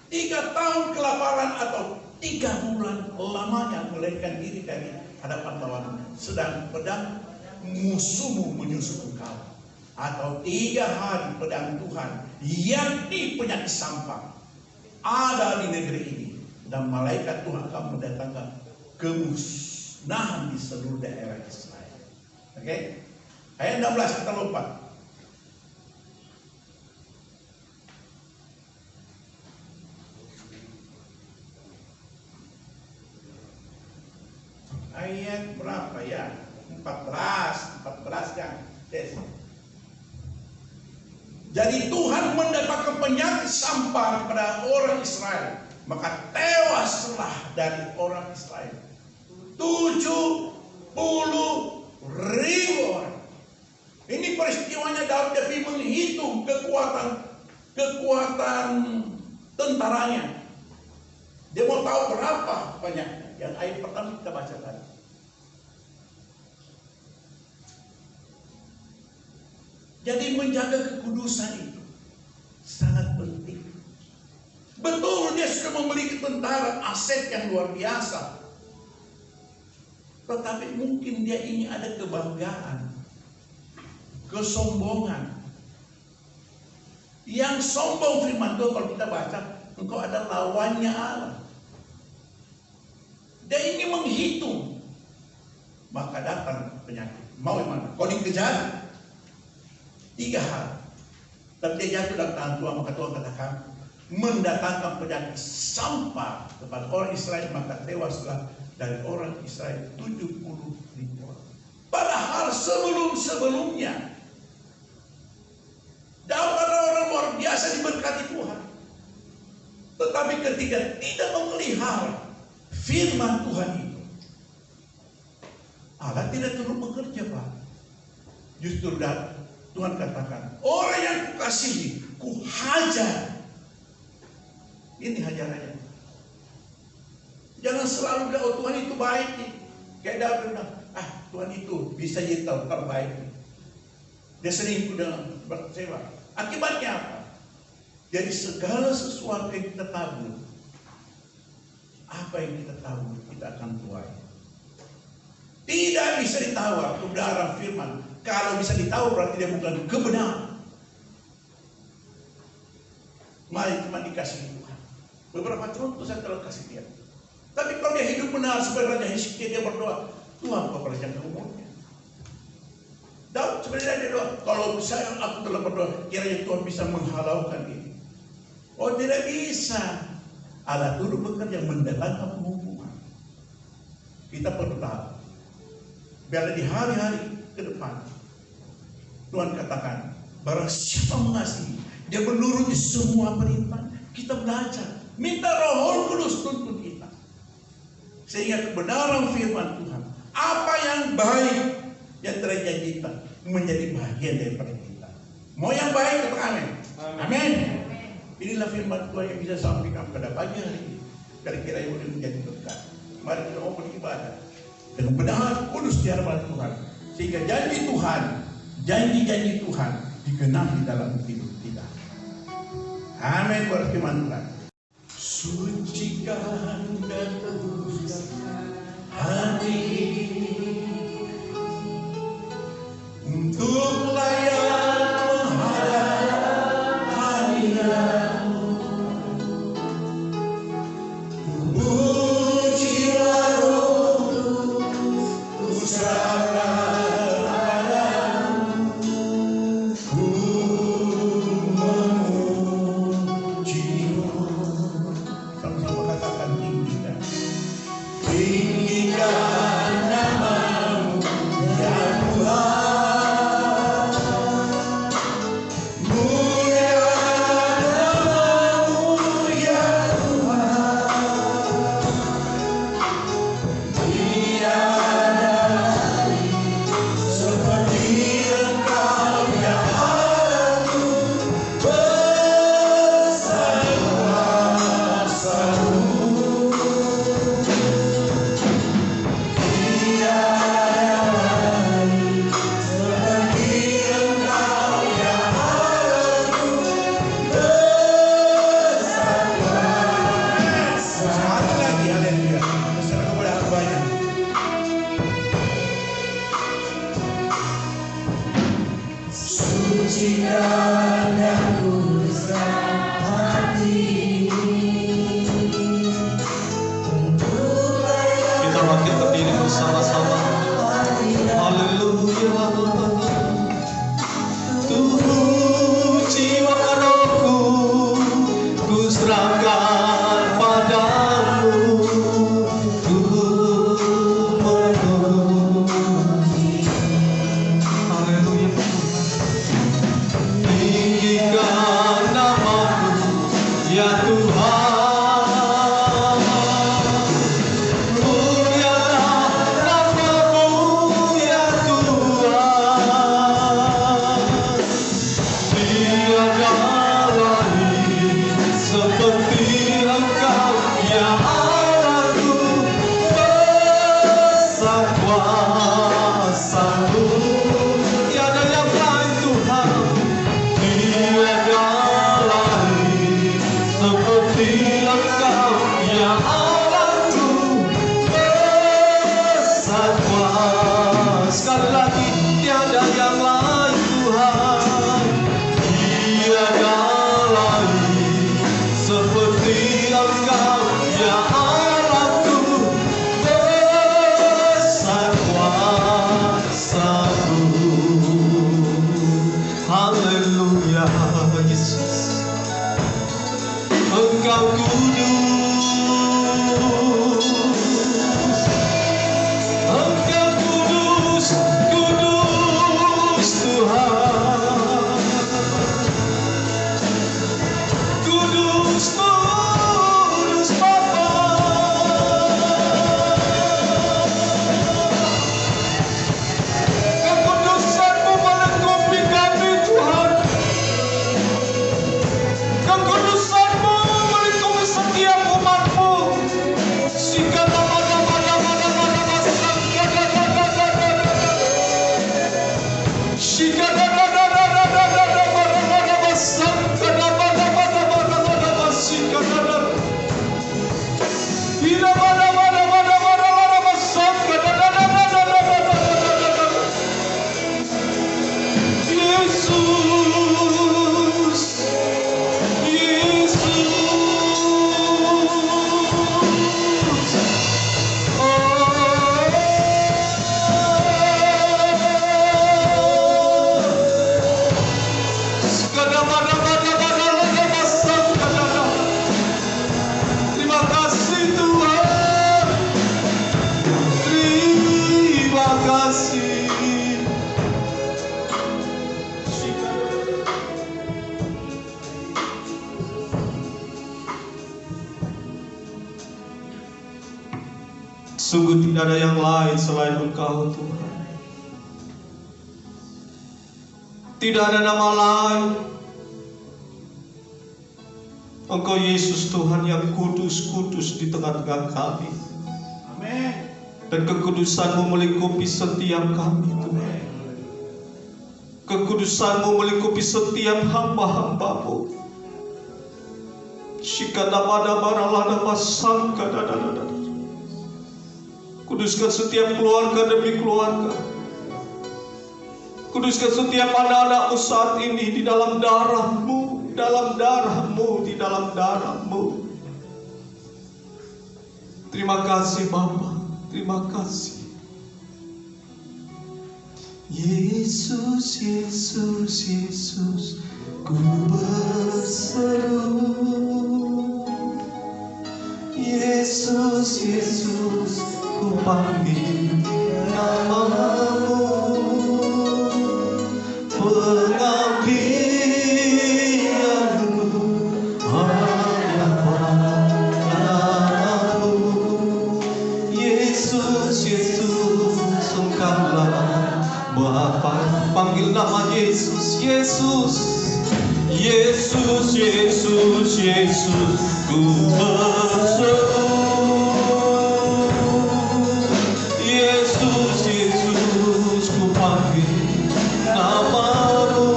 3 tahun kelaparan atau 3 bulan lamanya melarikan diri dari hadapan lawan, sedang pedang musuhmu menyusup engkau, atau 3 hari pedang Tuhan yang di penyakit sampah ada di negeri ini, dan malaikat Tuhan akan mendatangkan kemusnahan di seluruh daerah Israel. Oke? Ayat 16 kita lompat. Ayat berapa ya? 14 kan? Yes. Jadi Tuhan mendatangkan penyakit sampah kepada orang Israel, maka tewaslah dari orang Israel 70.000 orang. Ini peristiwanya Daud tapi menghitung kekuatan tentaranya. Dia mau tahu berapa banyaknya. Yang ayat pertama kita baca tadi. Jadi menjaga kekudusan itu sangat penting. Betul dia sudah memiliki tentara, aset yang luar biasa. Tetapi mungkin dia ini ada kebanggaan, kesombongan. Yang sombong firman Tuhan kalau kita baca, engkau ada lawannya Allah. Dia ingin menghitung, maka datang penyakit. Mau yang mana? Kau dikejar 3 hari, tapi dia jatuh dalam tangan Tuhan, maka Tuhan katakan mendatangkan penyakit sampah kepada orang Israel, maka tewaslah dari orang Israel 70.000 orang. Padahal sebelumnya Daud adalah orang luar biasa diberkati Tuhan, tetapi ketika tidak memelihara firman Tuhan itu, Allah tidak turut bekerja, Pak. Justru Tuhan katakan, orang yang kukasihi, kuhajar. Ini hajarannya. Jangan selalu bilang, oh Tuhan itu baik nih. Kayak Daud bilang, Tuhan itu bisa jadi terbaik nih. Dia selingkuh dengan Batseba. Akibatnya apa? Jadi segala sesuatu yang kita tabur, apa yang kita tabur, kita akan tuai. Tidak bisa ditawar kebenaran firman. Kalau bisa ditawar berarti dia bukan kebenaran. Mari cuma dikasih Tuhan. Beberapa contoh saya telah kasih dia. Tapi kalau dia hidup benar sebagai Raja Hizkia, dia berdoa, Tuhan kau perpanjangkan umurnya. Daud sebenarnya dia doa, kalau saya aku telah berdoa, kiranya Tuhan bisa menghalaukan ini. Oh tidak bisa. Allah turut bekerja mendatangkan penghukuman. Kita perlu tahu. Biar di hari-hari ke depan Tuhan katakan, barang siapa mengasihi, dia menuruti semua perintah. Kita belajar, minta Roh Kudus tuntun kita, sehingga kebenaran firman Tuhan, apa yang baik yang telah dijanjikan, menjadi bagian daripada kita. Mau yang baik, katakan amin. Amin. Inilah firman Tuhan yang bisa sampaikan pada pagi hari ini. kira-kira yang boleh menjadi berkat. Mari kita mau beribadah dengan benar kudus di hadapan Tuhan, sehingga janji Tuhan, janji-janji Tuhan digenapi dalam hidup kita. Amin. Berfirman Tuhan, sucikan dan kuduskan hati untuk layak menghadap hadirat-Mu. Pujilah Roh ku serahkan padamu, ku memuji-Mu. Sama-sama katakan, tinggikan, tinggikan nama-Mu ya Tuhan. Kita bangkit berdiri bersama-sama. Haleluya. Tubuh jiwa rohku ku serahkan padamu, ku memuji. Haleluya. Tinggikan nama-Mu ya Tuhan. Sekali lagi, tiada yang lain Tuhan, tiada lain seperti Engkau ya Allahku, besar kuasa-Mu. Haleluya Yesus, Engkau kudus. Sungguh tidak ada yang lain selain Engkau Tuhan. Tidak ada nama lain Engkau Yesus Tuhan yang kudus-kudus di tengah-tengah kami. Amin. Dan kekudusan-Mu melingkupi setiap kami Tuhan. Kekudusan-Mu melingkupi setiap hamba-hamba-Mu. Kuduskan setiap keluarga demi keluarga. Kuduskan setiap anak-anak-Mu saat ini di dalam darah-Mu, dalam darah-Mu, di dalam darah-Mu. Terima kasih Bapa, terima kasih. Yesus, Yesus, Yesus, ku berseru. Yesus, Yesus, ku panggil nama-Mu. Pengabdianku hanya padamu. Yesus, Yesus, Engkaulah Bapa. Panggil nama Yesus, Yesus, Yesus, Yesus, Yesus, ku berseru. Yesus, Yesus, ku panggil nama-Mu.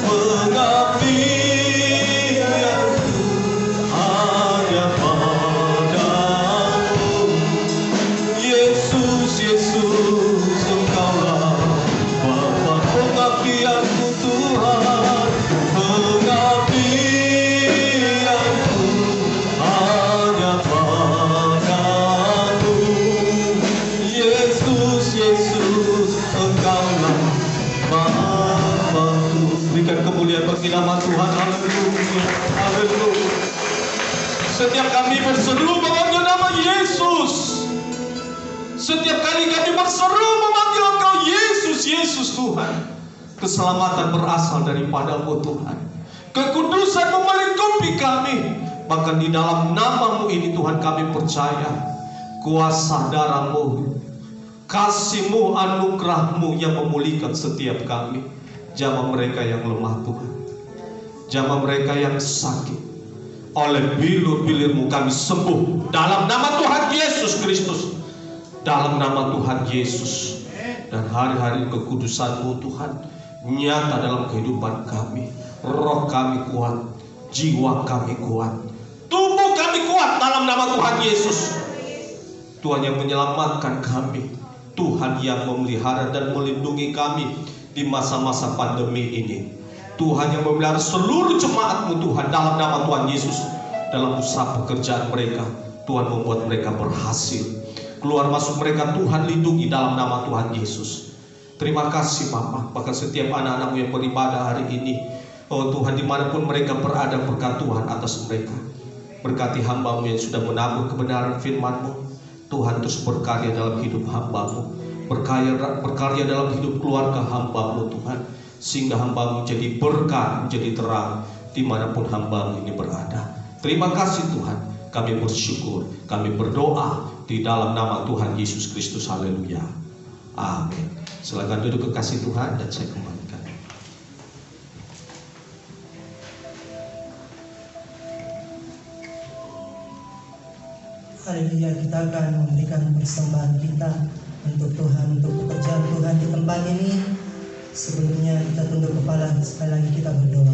Pengabdianku hanya padamu. Yesus, Yesus, Engkaulah Bapa. Pengabdianku Tuhan, pengabdianku hanya padamu. Yesus, Yesus, Engkaulah Bapa-Ku. Berikan kemuliaan bagi nama Tuhan. Haleluya, haleluya. Setiap kami berseru memanggil nama Yesus. Setiap kali kami berseru memanggil Engkau Yesus, Yesus Tuhan. Keselamatan berasal daripada-Mu Tuhan. Kekudusan-Mu melingkupi kami. Bahkan di dalam nama-Mu ini Tuhan kami percaya. Kuasa darah-Mu, kasih-Mu, anugerah-Mu yang memulihkan setiap kami. Jamah mereka yang lemah Tuhan, jamah mereka yang sakit, oleh bilur-bilur-Mu kami sembuh. Dalam nama Tuhan Yesus Kristus, dalam nama Tuhan Yesus. Dan hari-hari kekudusan-Mu Tuhan nyata dalam kehidupan kami. Roh kami kuat, jiwa kami kuat, tubuh kami kuat dalam nama Tuhan Yesus. Tuhan yang menyelamatkan kami, Tuhan yang memelihara dan melindungi kami di masa-masa pandemi ini. Tuhan yang memelihara seluruh jemaat-Mu Tuhan dalam nama Tuhan Yesus. Dalam usaha pekerjaan mereka, Tuhan membuat mereka berhasil. Keluar masuk mereka Tuhan lindungi dalam nama Tuhan Yesus. Terima kasih Bapa. Bahkan setiap anak-anak-Mu yang beribadah hari ini, oh Tuhan, dimanapun mereka berada, berkat Tuhan atas mereka. Berkati hamba-Mu yang sudah menabur kebenaran firman-Mu. Tuhan terus berkarya dalam hidup hamba-Mu, berkarya dalam hidup keluarga hamba-Mu Tuhan, sehingga hamba-Mu jadi berkat, menjadi terang dimanapun hamba-Mu ini berada. Terima kasih Tuhan. Kami bersyukur, kami berdoa di dalam nama Tuhan Yesus Kristus. Haleluya, amin. Silakan duduk kekasih Tuhan dan saya kembalikan. Haleluya, kita akan memberikan persembahan kita untuk Tuhan, untuk pekerjaan Tuhan di tempat ini. Sebelumnya kita tunduk kepala, sekali lagi kita berdoa.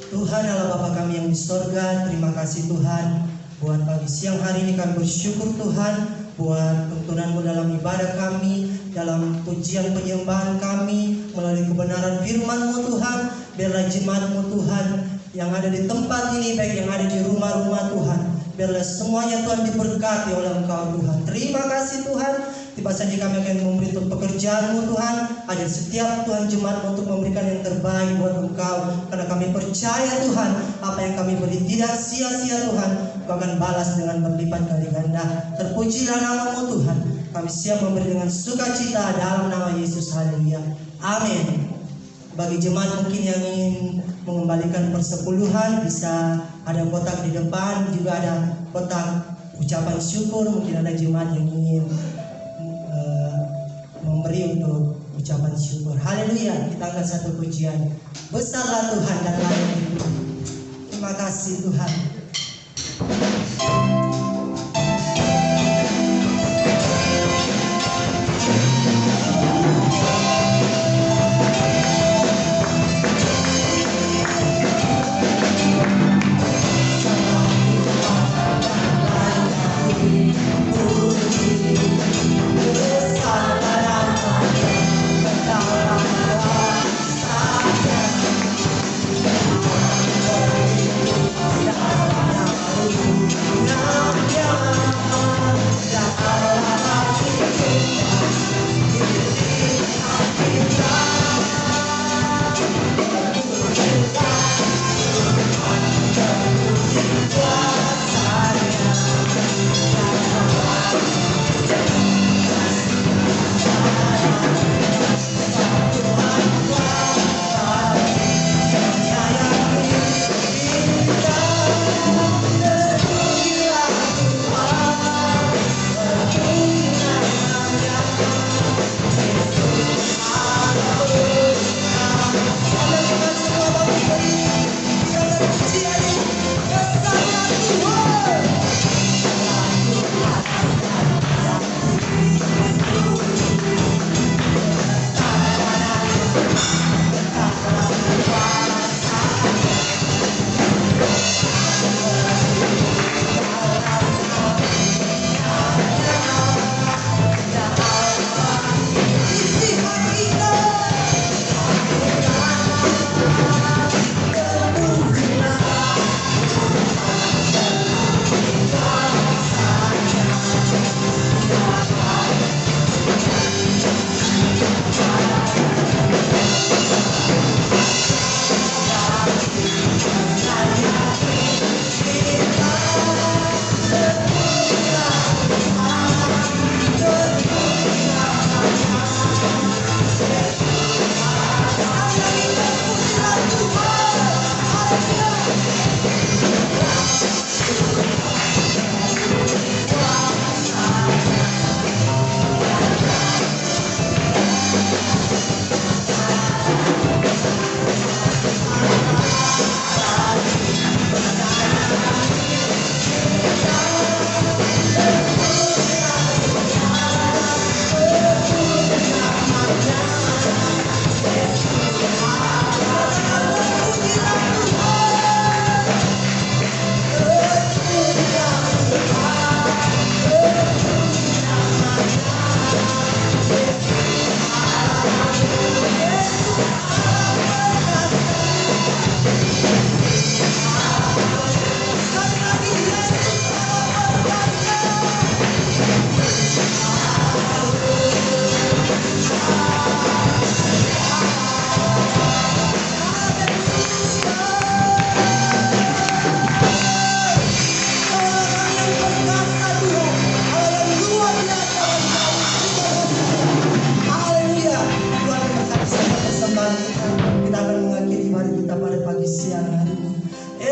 Tuhan Allah Bapa kami yang di sorga, terima kasih Tuhan buat pagi siang hari ini. Kami bersyukur Tuhan buat tuntunan-Mu dalam ibadah kami, dalam pujian penyembahan kami, melalui kebenaran firman-Mu Tuhan. Biarlah jemaat-Mu Tuhan yang ada di tempat ini, baik yang ada di rumah-rumah Tuhan, biarlah semuanya Tuhan diberkati oleh Engkau Tuhan. Terima kasih Tuhan. Tiba saja kami akan memberi pekerjaan-Mu Tuhan. Ajar setiap Tuhan jemaat untuk memberikan yang terbaik buat Engkau. Karena kami percaya Tuhan, apa yang kami beri tidak sia-sia Tuhan. Engkau akan balas dengan berlipat kali ganda. Terpujilah nama-Mu Tuhan. Kami siap memberi dengan sukacita dalam nama Yesus. Haleluya, amin. Bagi jemaat mungkin yang ingin mengembalikan persepuluhan, bisa ada kotak di depan, juga ada kotak ucapan syukur. Mungkin ada jemaat yang ingin memberi untuk ucapan syukur. Haleluya. Kita angkat satu pujian. Besarlah Tuhan dan layak dipuji. Terima kasih Tuhan.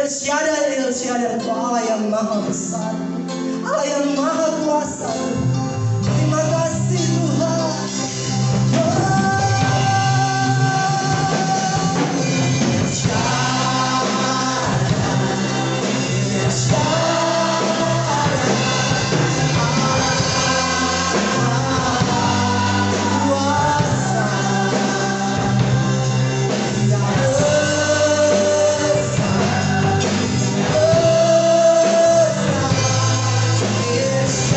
Syada itu Allah yang maha besar, Allah yang maha kuasa. Terima kasih Tuhan. Yes.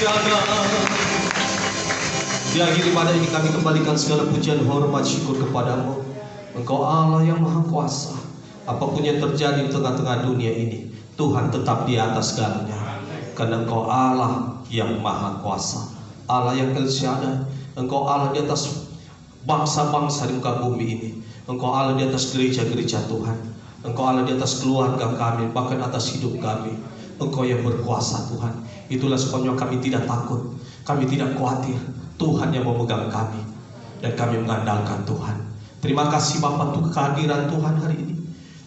dahsyat. Di akhir ibadah ini kami kembalikan segala pujian, hormat, syukur kepadamu. Engkau Allah yang maha kuasa. Apapun yang terjadi di tengah-tengah dunia ini, Tuhan tetap di atas segalanya. Karena Engkau Allah yang maha kuasa, Allah yang El Shaddai. Engkau Allah di atas bangsa-bangsa di muka bumi ini. Engkau Allah di atas gereja-gereja Tuhan. Engkau Allah di atas keluarga kami, bahkan atas hidup kami. Engkau yang berkuasa Tuhan. Itulah sebabnya kami tidak takut, kami tidak khawatir. Tuhan yang memegang kami, dan kami mengandalkan Tuhan. Terima kasih Bapa untuk kehadiran Tuhan hari ini.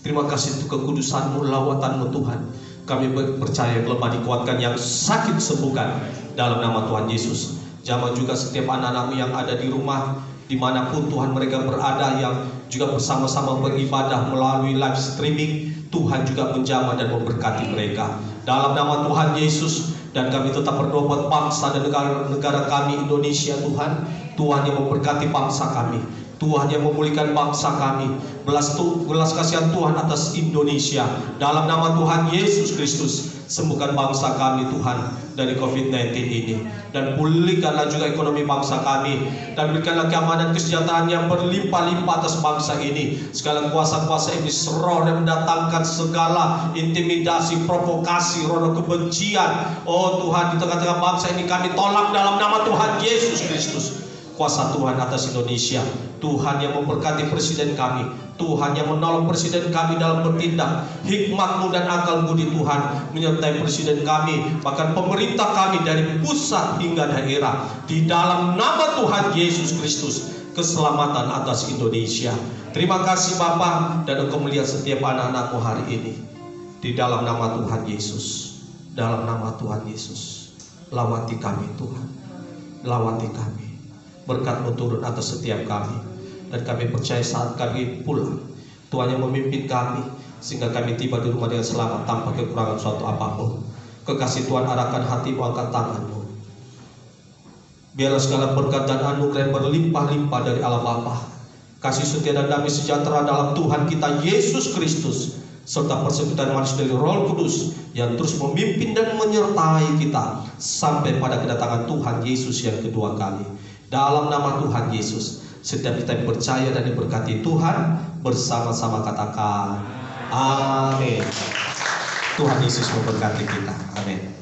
Terima kasih untuk kekudusan-Mu, lawatan-Mu Tuhan. Kami percaya lemah dikuatkan, yang sakit sembuhkan dalam nama Tuhan Yesus. Jamah juga setiap anak-anak-Mu yang ada di rumah, dimanapun Tuhan mereka berada, yang juga bersama-sama beribadah melalui live streaming. Tuhan juga menjamah dan memberkati mereka dalam nama Tuhan Yesus. Dan kami tetap berdoa buat bangsa dan negara kami Indonesia Tuhan. Tuhan yang memberkati bangsa kami, Tuhan yang memulihkan bangsa kami. Belas kasihan Tuhan atas Indonesia dalam nama Tuhan Yesus Kristus. Sembuhkan bangsa kami Tuhan dari COVID-19 ini, dan pulihkanlah juga ekonomi bangsa kami, dan berikanlah keamanan kesejahteraan yang berlimpah-limpah atas bangsa ini. Segala kuasa-kuasa iblis roh yang mendatangkan segala intimidasi, provokasi, roh kebencian, oh Tuhan, di tengah-tengah bangsa ini kami tolak dalam nama Tuhan Yesus Kristus. Kuasa Tuhan atas Indonesia, Tuhan yang memberkati presiden kami, Tuhan yang menolong presiden kami dalam bertindak. Hikmat-Mu dan akal budi Tuhan menyertai presiden kami, bahkan pemerintah kami dari pusat hingga daerah. Di dalam nama Tuhan Yesus Kristus, keselamatan atas Indonesia. Terima kasih Bapa, dan Engkau melihat setiap anak-anak-Mu hari ini. Di dalam nama Tuhan Yesus, dalam nama Tuhan Yesus, lawati kami Tuhan, lawati kami. Berkat-Mu turun atas setiap kami, dan kami percaya saat kami pulang, Tuhan yang memimpin kami, sehingga kami tiba di rumah dengan selamat tanpa kekurangan suatu apapun. Kekasih Tuhan, arahkan hati-Mu, angkat tangan-Mu. Biarlah segala berkat dan anugerah berlimpah-limpah dari Allah Bapa, kasih setia dan damai sejahtera dalam Tuhan kita Yesus Kristus, serta persekutuan manis dari Roh Kudus yang terus memimpin dan menyertai kita sampai pada kedatangan Tuhan Yesus yang kedua kali. Dalam nama Tuhan Yesus, setiap kita yang percaya dan diberkati Tuhan, bersama-sama katakan amin. Tuhan Yesus memberkati kita. Amin.